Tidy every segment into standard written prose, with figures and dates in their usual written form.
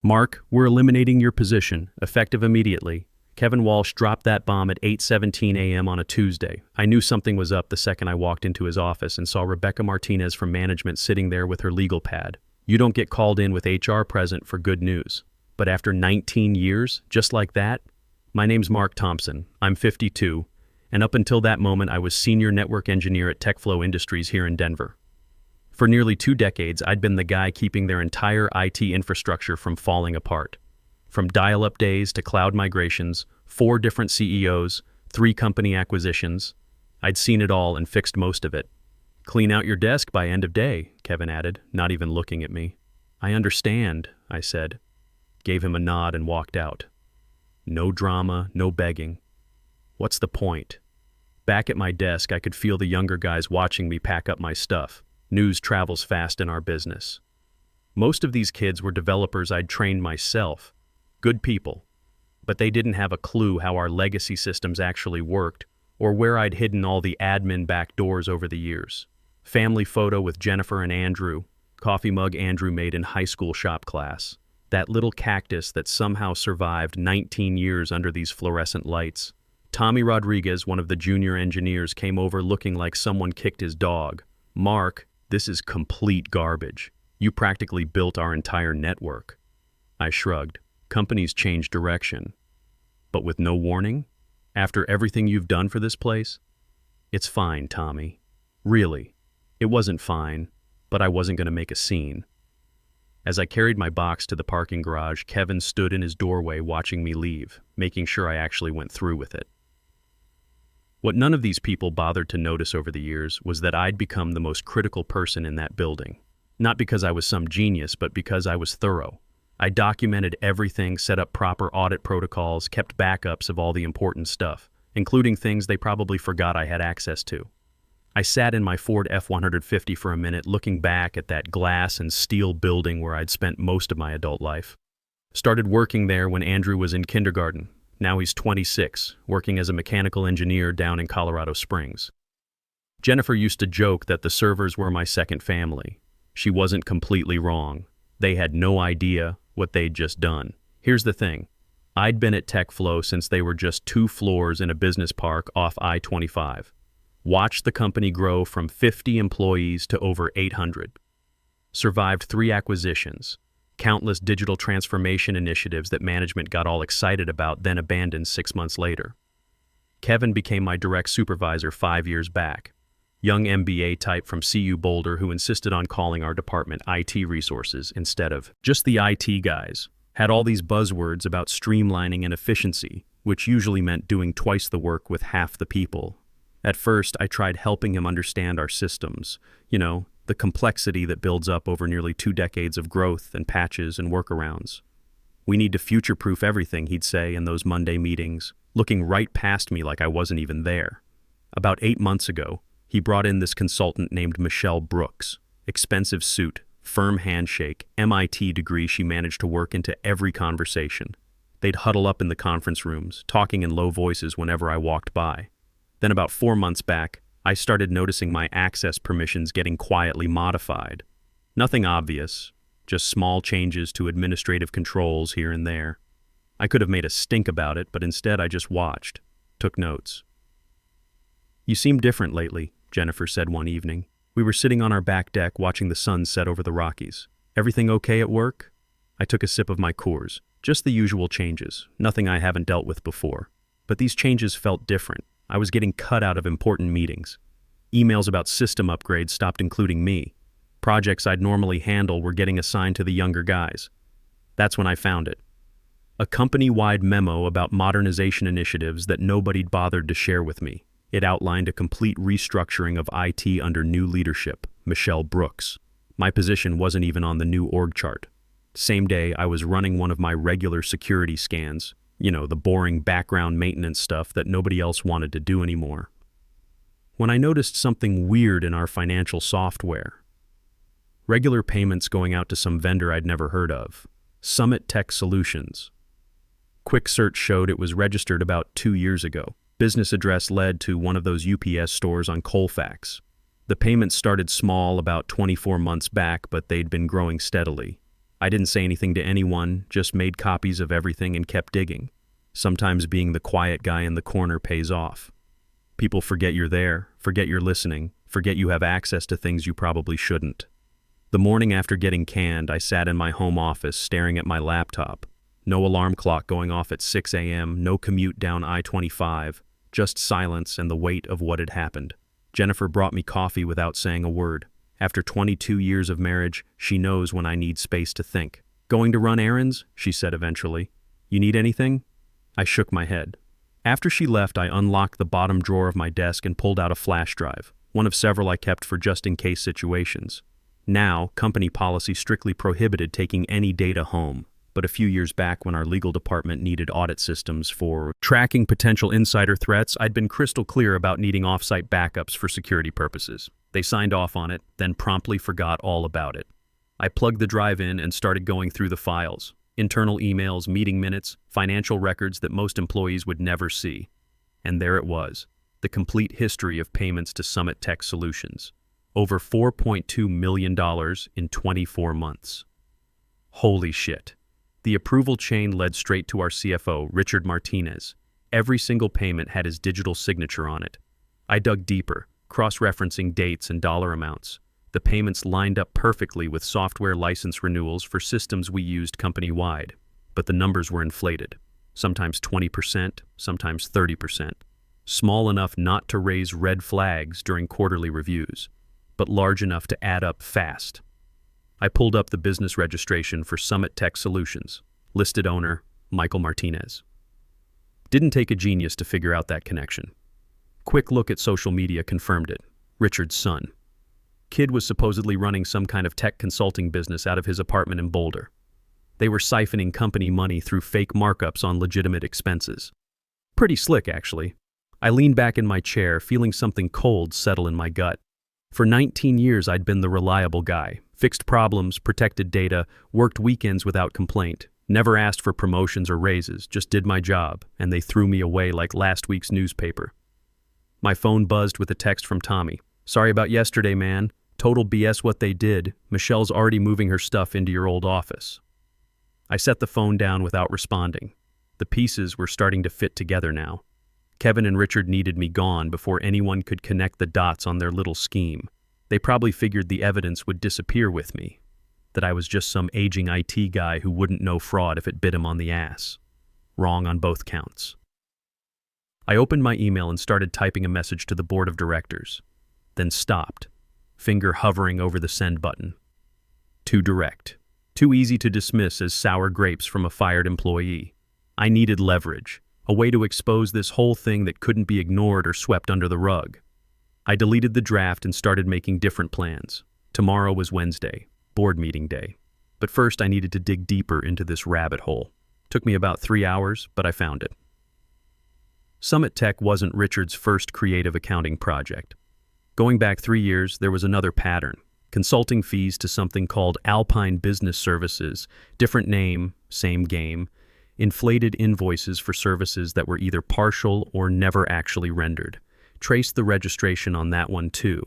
Mark, we're eliminating your position, effective immediately. Kevin Walsh dropped that bomb at 8:17 a.m. on a Tuesday. I knew something was up the second I walked into his office and saw Rebecca Martinez from management sitting there with her legal pad. You don't get called in with HR present for good news. But after 19 years, just like that, my name's Mark Thompson. I'm 52, and up until that moment I was senior network engineer at TechFlow Industries here in Denver. For nearly 2 decades, I'd been the guy keeping their entire IT infrastructure from falling apart. From dial-up days to cloud migrations, 4 different CEOs, 3 company acquisitions. I'd seen it all and fixed most of it. Clean out your desk by end of day, Kevin added, not even looking at me. I understand, I said, gave him a nod and walked out. No drama, no begging. What's the point? Back at my desk, I could feel the younger guys watching me pack up my stuff. News travels fast in our business. Most of these kids were developers I'd trained myself. Good people. But they didn't have a clue how our legacy systems actually worked or where I'd hidden all the admin back doors over the years. Family photo with Jennifer and Andrew. Coffee mug Andrew made in high school shop class. That little cactus that somehow survived 19 years under these fluorescent lights. Tommy Rodriguez, one of the junior engineers, came over looking like someone kicked his dog. Mark, this is complete garbage. You practically built our entire network. I shrugged. Companies change direction. But with no warning? After everything you've done for this place? It's fine, Tommy. Really. It wasn't fine, but I wasn't going to make a scene. As I carried my box to the parking garage, Kevin stood in his doorway watching me leave, making sure I actually went through with it. What none of these people bothered to notice over the years was that I'd become the most critical person in that building. Not because I was some genius, but because I was thorough. I documented everything, set up proper audit protocols, kept backups of all the important stuff, including things they probably forgot I had access to. I sat in my Ford F-150 for a minute, looking back at that glass and steel building where I'd spent most of my adult life. Started working there when Andrew was in kindergarten. Now he's 26, working as a mechanical engineer down in Colorado Springs. Jennifer used to joke that the servers were my second family. She wasn't completely wrong. They had no idea what they'd just done. Here's the thing. I'd been at TechFlow since they were just 2 floors in a business park off I-25. Watched the company grow from 50 employees to over 800. Survived 3 acquisitions. Countless digital transformation initiatives that management got all excited about, then abandoned 6 months later. Kevin became my direct supervisor 5 years back. Young MBA type from CU Boulder who insisted on calling our department IT resources instead of just the IT guys. Had all these buzzwords about streamlining and efficiency, which usually meant doing twice the work with half the people. At first, I tried helping him understand our systems. The complexity that builds up over nearly 2 decades of growth and patches and workarounds. We need to future-proof everything, he'd say in those Monday meetings, looking right past me like I wasn't even there. About 8 months ago, he brought in this consultant named Michelle Brooks. Expensive suit, firm handshake, MIT degree she managed to work into every conversation. They'd huddle up in the conference rooms, talking in low voices whenever I walked by. Then about 4 months back, I started noticing my access permissions getting quietly modified. Nothing obvious, just small changes to administrative controls here and there. I could have made a stink about it, but instead I just watched, took notes. You seem different lately, Jennifer said one evening. We were sitting on our back deck watching the sun set over the Rockies. Everything okay at work? I took a sip of my Coors. Just the usual changes, nothing I haven't dealt with before. But these changes felt different. I was getting cut out of important meetings. Emails about system upgrades stopped including me. Projects I'd normally handle were getting assigned to the younger guys. That's when I found it. A company-wide memo about modernization initiatives that nobody'd bothered to share with me. It outlined a complete restructuring of IT under new leadership, Michelle Brooks. My position wasn't even on the new org chart. Same day, I was running one of my regular security scans. The boring background maintenance stuff that nobody else wanted to do anymore. When I noticed something weird in our financial software. Regular payments going out to some vendor I'd never heard of. Summit Tech Solutions. Quick search showed it was registered about 2 years ago. Business address led to one of those UPS stores on Colfax. The payments started small about 24 months back, but they'd been growing steadily. I didn't say anything to anyone, just made copies of everything and kept digging. Sometimes being the quiet guy in the corner pays off. People forget you're there, forget you're listening, forget you have access to things you probably shouldn't. The morning after getting canned, I sat in my home office staring at my laptop. No alarm clock going off at 6 a.m., no commute down I-25, just silence and the weight of what had happened. Jennifer brought me coffee without saying a word. After 22 years of marriage, she knows when I need space to think. "Going to run errands?" she said eventually. "You need anything?" I shook my head. After she left, I unlocked the bottom drawer of my desk and pulled out a flash drive, one of several I kept for just-in-case situations. Now, company policy strictly prohibited taking any data home, but a few years back when our legal department needed audit systems for tracking potential insider threats, I'd been crystal clear about needing off-site backups for security purposes. They signed off on it, then promptly forgot all about it. I plugged the drive in and started going through the files. Internal emails, meeting minutes, financial records that most employees would never see. And there it was, the complete history of payments to Summit Tech Solutions. Over $4.2 million in 24 months. Holy shit. The approval chain led straight to our CFO, Richard Martinez. Every single payment had his digital signature on it. I dug deeper, cross-referencing dates and dollar amounts. The payments lined up perfectly with software license renewals for systems we used company-wide, but the numbers were inflated. Sometimes 20%, sometimes 30%. Small enough not to raise red flags during quarterly reviews, but large enough to add up fast. I pulled up the business registration for Summit Tech Solutions. Listed owner, Michael Martinez. Didn't take a genius to figure out that connection. Quick look at social media confirmed it. Richard's son. Kid was supposedly running some kind of tech consulting business out of his apartment in Boulder. They were siphoning company money through fake markups on legitimate expenses. Pretty slick, actually. I leaned back in my chair, feeling something cold settle in my gut. For 19 years, I'd been the reliable guy. Fixed problems, protected data, worked weekends without complaint. Never asked for promotions or raises, just did my job, and they threw me away like last week's newspaper. My phone buzzed with a text from Tommy. "Sorry about yesterday, man. Total BS what they did. Michelle's already moving her stuff into your old office." I set the phone down without responding. The pieces were starting to fit together now. Kevin and Richard needed me gone before anyone could connect the dots on their little scheme. They probably figured the evidence would disappear with me, that I was just some aging IT guy who wouldn't know fraud if it bit him on the ass. Wrong on both counts. I opened my email and started typing a message to the board of directors, then stopped, finger hovering over the send button. Too direct. Too easy to dismiss as sour grapes from a fired employee. I needed leverage, a way to expose this whole thing that couldn't be ignored or swept under the rug. I deleted the draft and started making different plans. Tomorrow was Wednesday, board meeting day. But first I needed to dig deeper into this rabbit hole. Took me about 3 hours, but I found it. Summit Tech wasn't Richard's first creative accounting project. Going back 3 years, there was another pattern. Consulting fees to something called Alpine Business Services, different name, same game, inflated invoices for services that were either partial or never actually rendered. Trace the registration on that one too.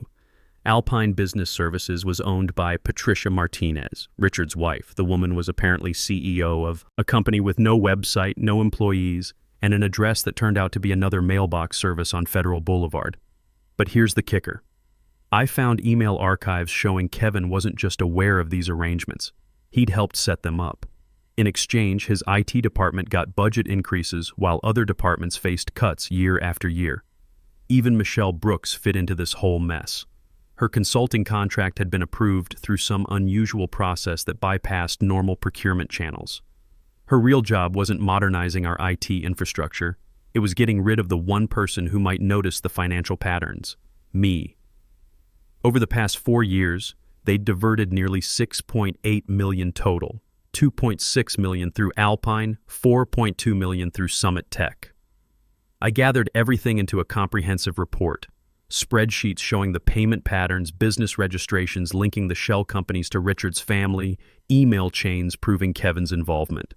Alpine Business Services was owned by Patricia Martinez, Richard's wife. The woman was apparently CEO of a company with no website, no employees, and an address that turned out to be another mailbox service on Federal Boulevard. But here's the kicker. I found email archives showing Kevin wasn't just aware of these arrangements. He'd helped set them up. In exchange, his IT department got budget increases while other departments faced cuts year after year. Even Michelle Brooks fit into this whole mess. Her consulting contract had been approved through some unusual process that bypassed normal procurement channels. Her real job wasn't modernizing our IT infrastructure. It was getting rid of the one person who might notice the financial patterns, me. Over the past 4 years, they'd diverted nearly $6.8 million total, $2.6 million through Alpine, $4.2 million through Summit Tech. I gathered everything into a comprehensive report, spreadsheets showing the payment patterns, business registrations linking the shell companies to Richard's family, email chains proving Kevin's involvement.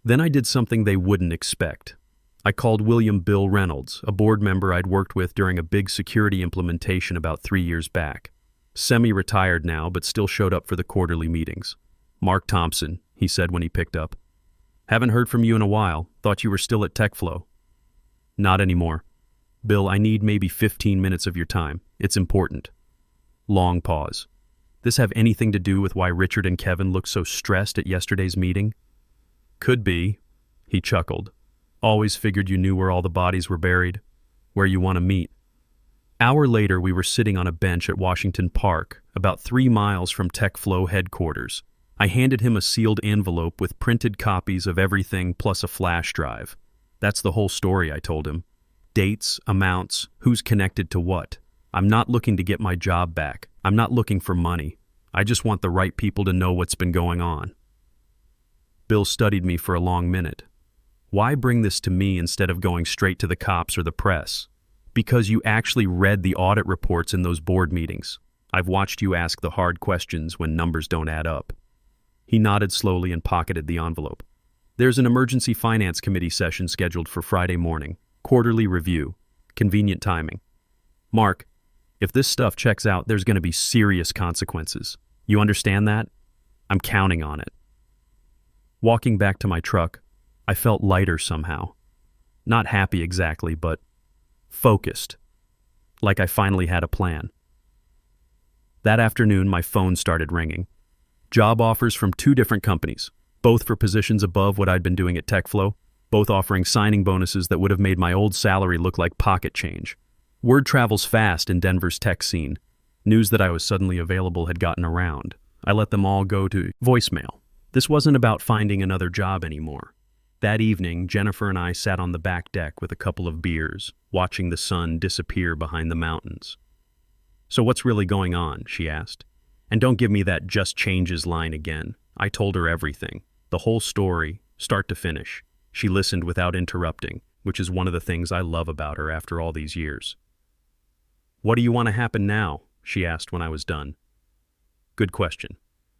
Then I did something they wouldn't expect. I called William Bill Reynolds, a board member I'd worked with during a big security implementation about 3 years back. Semi-retired now, but still showed up for the quarterly meetings. "Mark Thompson," he said when he picked up. "Haven't heard from you in a while. Thought you were still at TechFlow." "Not anymore. Bill, I need maybe 15 minutes of your time. It's important." Long pause. This have anything to do with why Richard and Kevin looked so stressed at yesterday's meeting? "Could be," he chuckled. "Always figured you knew where all the bodies were buried, where you want to meet." Hour later, we were sitting on a bench at Washington Park, about 3 miles from TechFlow headquarters. I handed him a sealed envelope with printed copies of everything plus a flash drive. "That's the whole story," I told him. "Dates, amounts, who's connected to what. I'm not looking to get my job back. I'm not looking for money. I just want the right people to know what's been going on." Bill studied me for a long minute. "Why bring this to me instead of going straight to the cops or the press?" "Because you actually read the audit reports in those board meetings. I've watched you ask the hard questions when numbers don't add up." He nodded slowly and pocketed the envelope. "There's an emergency finance committee session scheduled for Friday morning. Quarterly review. Convenient timing. Mark, if this stuff checks out, there's going to be serious consequences. You understand that? I'm counting on it." Walking back to my truck, I felt lighter somehow. Not happy exactly, but focused. Like I finally had a plan. That afternoon, my phone started ringing. Job offers from 2 different companies, both for positions above what I'd been doing at TechFlow, both offering signing bonuses that would have made my old salary look like pocket change. Word travels fast in Denver's tech scene. News that I was suddenly available had gotten around. I let them all go to voicemail. This wasn't about finding another job anymore. That evening, Jennifer and I sat on the back deck with a couple of beers, watching the sun disappear behind the mountains. "So what's really going on?" she asked. "And don't give me that 'just changes' line again." I told her everything, the whole story, start to finish. She listened without interrupting, which is one of the things I love about her after all these years. "What do you want to happen now?" she asked when I was done. Good question.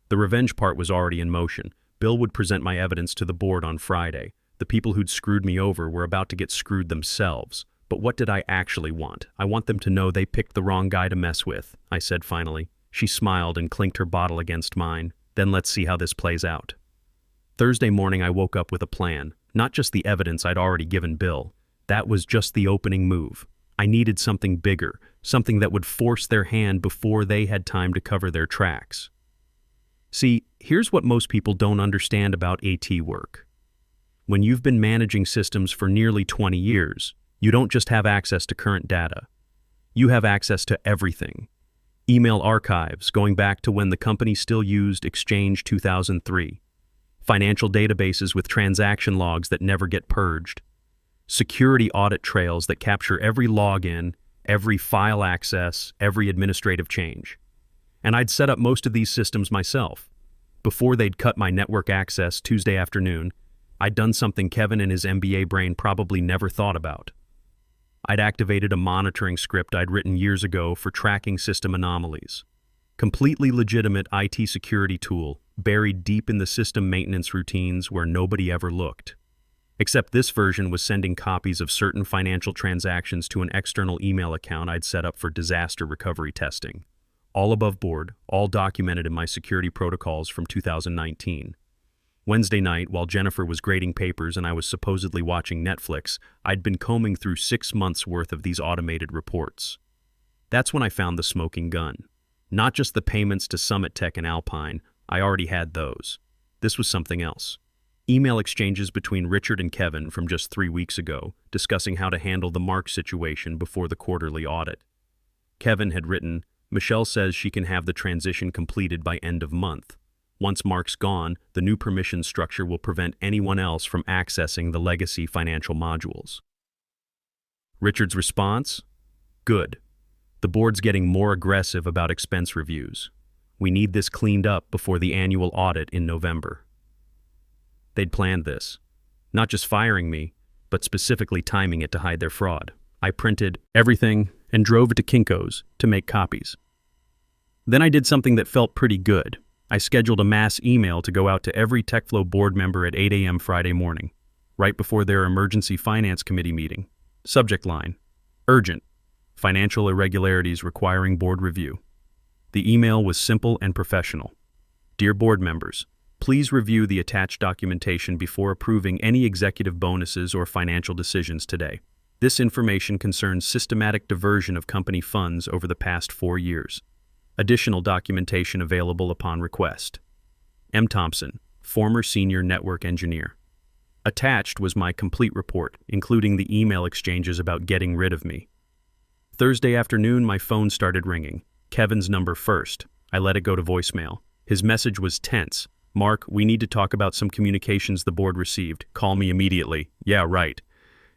The revenge part was already in motion. Bill would present my evidence to the board on Friday. The people who'd screwed me over were about to get screwed themselves. But what did I actually want? I want them to know they picked the wrong guy to mess with, I said finally. She smiled and clinked her bottle against mine. "Then let's see how this plays out." Thursday morning I woke up with a plan, not just the evidence I'd already given Bill. That was just the opening move. I needed something bigger, something that would force their hand before they had time to cover their tracks. See, here's what most people don't understand about AT work. When you've been managing systems for nearly 20 years, you don't just have access to current data. You have access to everything. Email archives going back to when the company still used Exchange 2003. Financial databases with transaction logs that never get purged. Security audit trails that capture every login, every file access, every administrative change. And I'd set up most of these systems myself. Before they'd cut my network access Tuesday afternoon, I'd done something Kevin and his MBA brain probably never thought about. I'd activated a monitoring script I'd written years ago for tracking system anomalies. Completely legitimate IT security tool, buried deep in the system maintenance routines where nobody ever looked. Except this version was sending copies of certain financial transactions to an external email account I'd set up for disaster recovery testing. All above board, all documented in my security protocols from 2019. Wednesday night, while Jennifer was grading papers and I was supposedly watching Netflix, I'd been combing through 6 months' worth of these automated reports. That's when I found the smoking gun. Not just the payments to Summit Tech and Alpine, I already had those. This was something else. Email exchanges between Richard and Kevin from just 3 weeks ago, discussing how to handle the Mark situation before the quarterly audit. Kevin had written, "Michelle says she can have the transition completed by end of month. Once Mark's gone, the new permission structure will prevent anyone else from accessing the legacy financial modules." Richard's response? "Good. The board's getting more aggressive about expense reviews. We need this cleaned up before the annual audit in November." They'd planned this. Not just firing me, but specifically timing it to hide their fraud. I printed everything and drove it to Kinko's to make copies. Then I did something that felt pretty good. I scheduled a mass email to go out to every TechFlow board member at 8 a.m. Friday morning, right before their emergency finance committee meeting. Subject line: urgent. Financial irregularities requiring board review. The email was simple and professional. "Dear board members, Please review the attached documentation before approving any executive bonuses or financial decisions today. This information concerns systematic diversion of company funds over the past 4 years. Additional documentation available upon request. M. Thompson, former senior network engineer. Attached was my complete report, including the email exchanges about getting rid of me. Thursday afternoon, my phone started ringing. Kevin's number first. I let it go to voicemail. His message was tense. "Mark, we need to talk about some communications the board received. Call me immediately." "Yeah, right."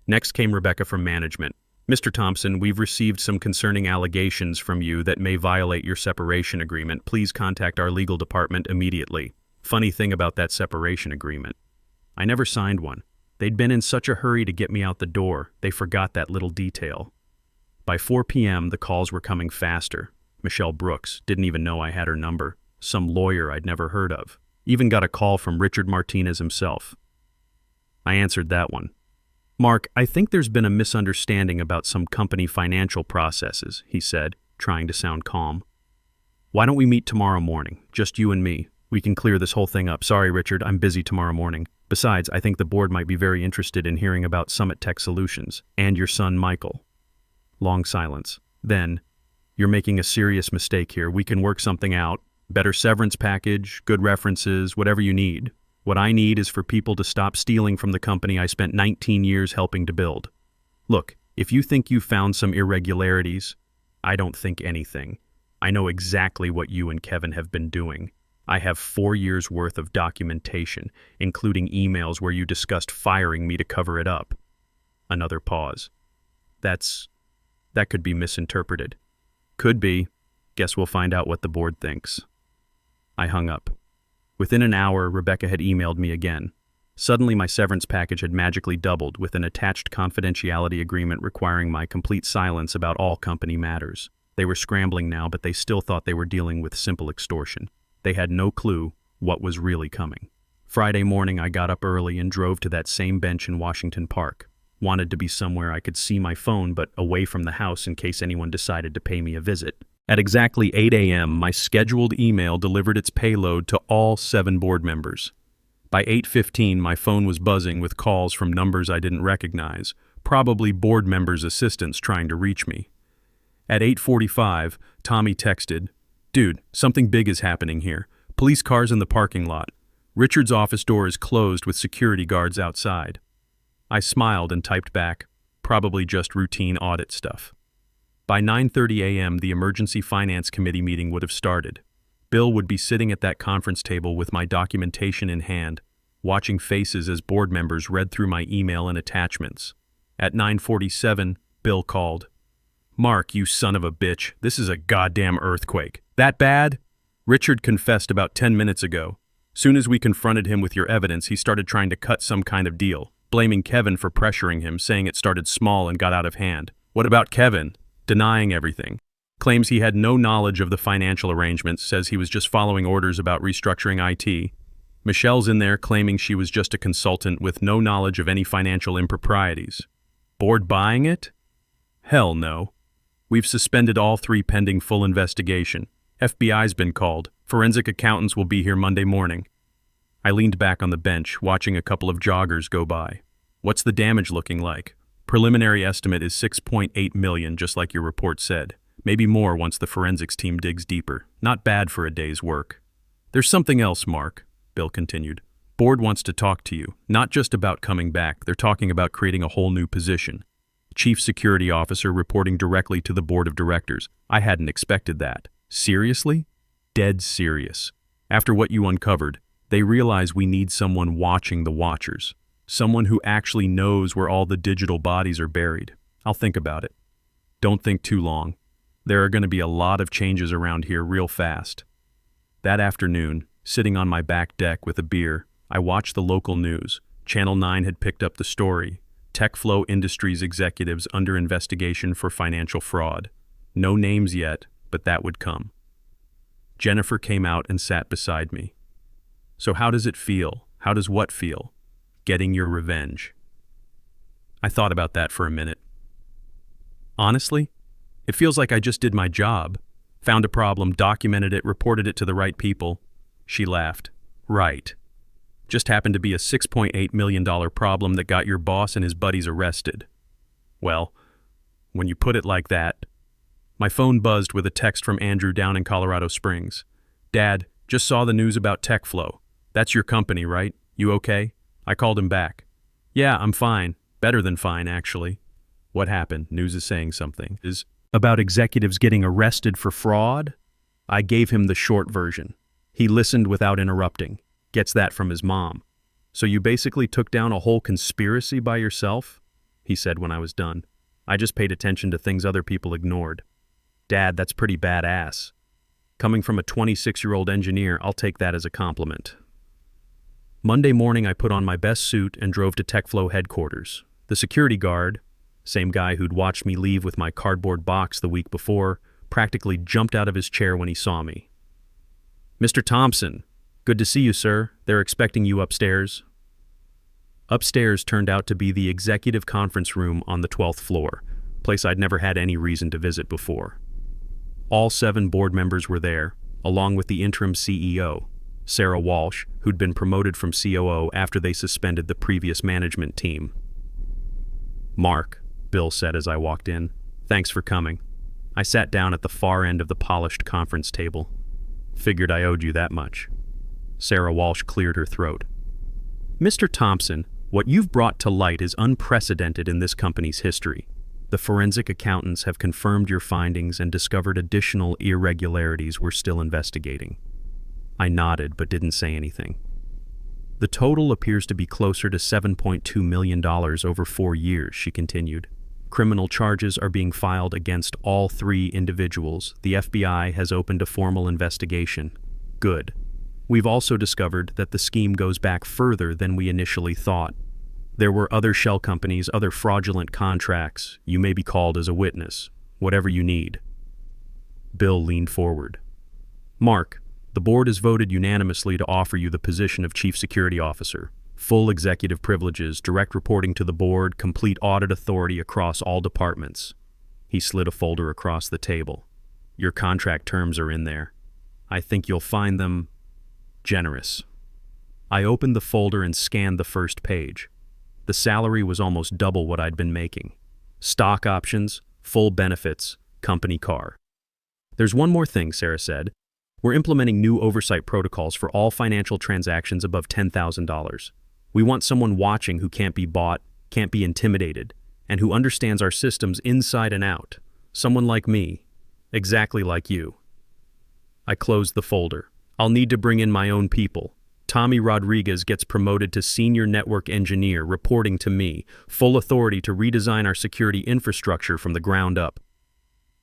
Next came Rebecca from management. "Mr. Thompson, we've received some concerning allegations from you that may violate your separation agreement. Please contact our legal department immediately." Funny thing about that separation agreement. I never signed one. They'd been in such a hurry to get me out the door, they forgot that little detail. By 4 p.m., the calls were coming faster. Michelle Brooks, didn't even know I had her number. Some lawyer I'd never heard of. Even got a call from Richard Martinez himself. I answered that one. "Mark, I think there's been a misunderstanding about some company financial processes," he said, trying to sound calm. "Why don't we meet tomorrow morning, just you and me? We can clear this whole thing up." "Sorry, Richard, I'm busy tomorrow morning. Besides, I think the board might be very interested in hearing about Summit Tech Solutions and your son, Michael." Long silence. Then, "You're making a serious mistake here. We can work something out. Better severance package, good references, whatever you need. What I need is for people to stop stealing from the company I spent 19 years helping to build. Look, if you think you found some irregularities, I don't think anything. I know exactly what you and Kevin have been doing. I have 4 years' worth of documentation, including emails where you discussed firing me to cover it up." Another pause. That could be misinterpreted." "Could be. Guess we'll find out what the board thinks." I hung up. Within an hour, Rebecca had emailed me again. Suddenly, my severance package had magically doubled with an attached confidentiality agreement requiring my complete silence about all company matters. They were scrambling now, but they still thought they were dealing with simple extortion. They had no clue what was really coming. Friday morning, I got up early and drove to that same bench in Washington Park. Wanted to be somewhere I could see my phone, but away from the house in case anyone decided to pay me a visit. At exactly 8 a.m., my scheduled email delivered its payload to all 7 board members. By 8:15, my phone was buzzing with calls from numbers I didn't recognize, probably board members' assistants trying to reach me. At 8:45, Tommy texted, "Dude, something big is happening here. Police cars in the parking lot. Richard's office door is closed with security guards outside." I smiled and typed back, "Probably just routine audit stuff." By 9:30 a.m., the Emergency Finance Committee meeting would have started. Bill would be sitting at that conference table with my documentation in hand, watching faces as board members read through my email and attachments. At 9:47, Bill called. "Mark, you son of a bitch, this is a goddamn earthquake. That bad?" Richard confessed about 10 minutes ago. Soon as we confronted him with your evidence, he started trying to cut some kind of deal, blaming Kevin for pressuring him, saying it started small and got out of hand. What about Kevin? Denying everything. Claims he had no knowledge of the financial arrangements, says he was just following orders about restructuring IT. Michelle's in there claiming she was just a consultant with no knowledge of any financial improprieties. Board buying it? Hell no. We've suspended all 3 pending full investigation. FBI's been called. Forensic accountants will be here Monday morning. I leaned back on the bench, watching a couple of joggers go by. What's the damage looking like? Preliminary estimate is $6.8 million, just like your report said. Maybe more once the forensics team digs deeper. Not bad for a day's work. There's something else, Mark, Bill continued. Board wants to talk to you, not just about coming back. They're talking about creating a whole new position. Chief Security Officer reporting directly to the Board of Directors. I hadn't expected that. Seriously? Dead serious. After what you uncovered, they realize we need someone watching the watchers. Someone who actually knows where all the digital bodies are buried. I'll think about it. Don't think too long. There are going to be a lot of changes around here real fast. That afternoon, sitting on my back deck with a beer, I watched the local news. Channel 9 had picked up the story. TechFlow Industries executives under investigation for financial fraud. No names yet, but that would come. Jennifer came out and sat beside me. So how does it feel? How does what feel? Getting your revenge. I thought about that for a minute. Honestly, it feels like I just did my job. Found a problem, documented it, reported it to the right people. She laughed. Right. Just happened to be a $6.8 million problem that got your boss and his buddies arrested. Well, when you put it like that. My phone buzzed with a text from Andrew down in Colorado Springs. Dad, just saw the news about TechFlow. That's your company, right? You okay? I called him back. Yeah, I'm fine. Better than fine, actually. What happened? News is saying something. Is about executives getting arrested for fraud? I gave him the short version. He listened without interrupting. Gets that from his mom. So you basically took down a whole conspiracy by yourself? He said when I was done. I just paid attention to things other people ignored. Dad, that's pretty badass. Coming from a 26-year-old engineer, I'll take that as a compliment. Monday morning, I put on my best suit and drove to TechFlow headquarters. The security guard, same guy who'd watched me leave with my cardboard box the week before, practically jumped out of his chair when he saw me. Mr. Thompson, good to see you, sir. They're expecting you upstairs. Upstairs turned out to be the executive conference room on the 12th floor, place I'd never had any reason to visit before. All 7 board members were there, along with the interim CEO, Sarah Walsh, who'd been promoted from COO after they suspended the previous management team. Mark, Bill said as I walked in, thanks for coming. I sat down at the far end of the polished conference table. Figured I owed you that much. Sarah Walsh cleared her throat. Mr. Thompson, what you've brought to light is unprecedented in this company's history. The forensic accountants have confirmed your findings and discovered additional irregularities we're still investigating. I nodded but didn't say anything. The total appears to be closer to $7.2 million over 4 years, she continued. Criminal charges are being filed against all 3 individuals. The FBI has opened a formal investigation. Good. We've also discovered that the scheme goes back further than we initially thought. There were other shell companies, other fraudulent contracts. You may be called as a witness. Whatever you need. Bill leaned forward. Mark, the board has voted unanimously to offer you the position of Chief Security Officer. Full executive privileges, direct reporting to the board, complete audit authority across all departments. He slid a folder across the table. Your contract terms are in there. I think you'll find them generous. I opened the folder and scanned the first page. The salary was almost double what I'd been making. Stock options, full benefits, company car. There's one more thing, Sarah said. We're implementing new oversight protocols for all financial transactions above $10,000. We want someone watching who can't be bought, can't be intimidated, and who understands our systems inside and out. Someone like me. Exactly like you. I closed the folder. I'll need to bring in my own people. Tommy Rodriguez gets promoted to Senior Network Engineer, reporting to me, full authority to redesign our security infrastructure from the ground up.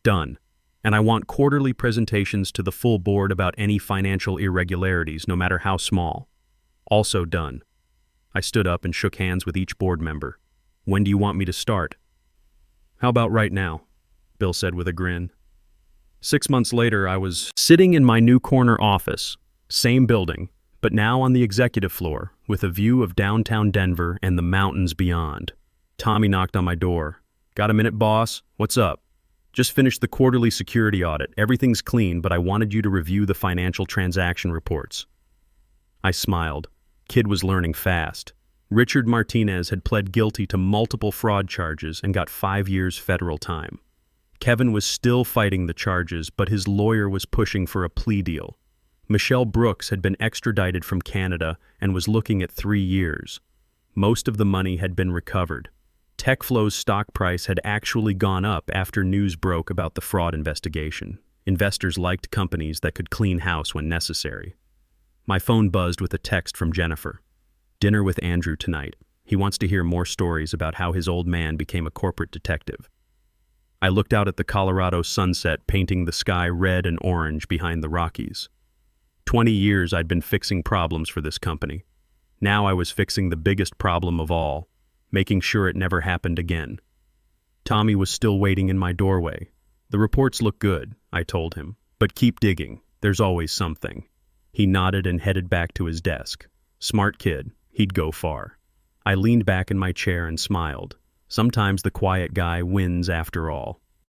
Done. And I want quarterly presentations to the full board about any financial irregularities, no matter how small. Also done. I stood up and shook hands with each board member. When do you want me to start? How about right now? Bill said with a grin. 6 months later, I was sitting in my new corner office, same building, but now on the executive floor, with a view of downtown Denver and the mountains beyond. Tommy knocked on my door. Got a minute, boss? What's up? Just finished the quarterly security audit. Everything's clean, but I wanted you to review the financial transaction reports. I smiled. Kid was learning fast. Richard Martinez had pled guilty to multiple fraud charges and got 5 years federal time. Kevin was still fighting the charges, but his lawyer was pushing for a plea deal. Michelle Brooks had been extradited from Canada and was looking at 3 years. Most of the money had been recovered. TechFlow's stock price had actually gone up after news broke about the fraud investigation. Investors liked companies that could clean house when necessary. My phone buzzed with a text from Jennifer. Dinner with Andrew tonight. He wants to hear more stories about how his old man became a corporate detective. I looked out at the Colorado sunset painting the sky red and orange behind the Rockies. 20 years I'd been fixing problems for this company. Now I was fixing the biggest problem of all, making sure it never happened again. Tommy was still waiting in my doorway. The reports look good, I told him, but keep digging. There's always something. He nodded and headed back to his desk. Smart kid, he'd go far. I leaned back in my chair and smiled. Sometimes the quiet guy wins after all.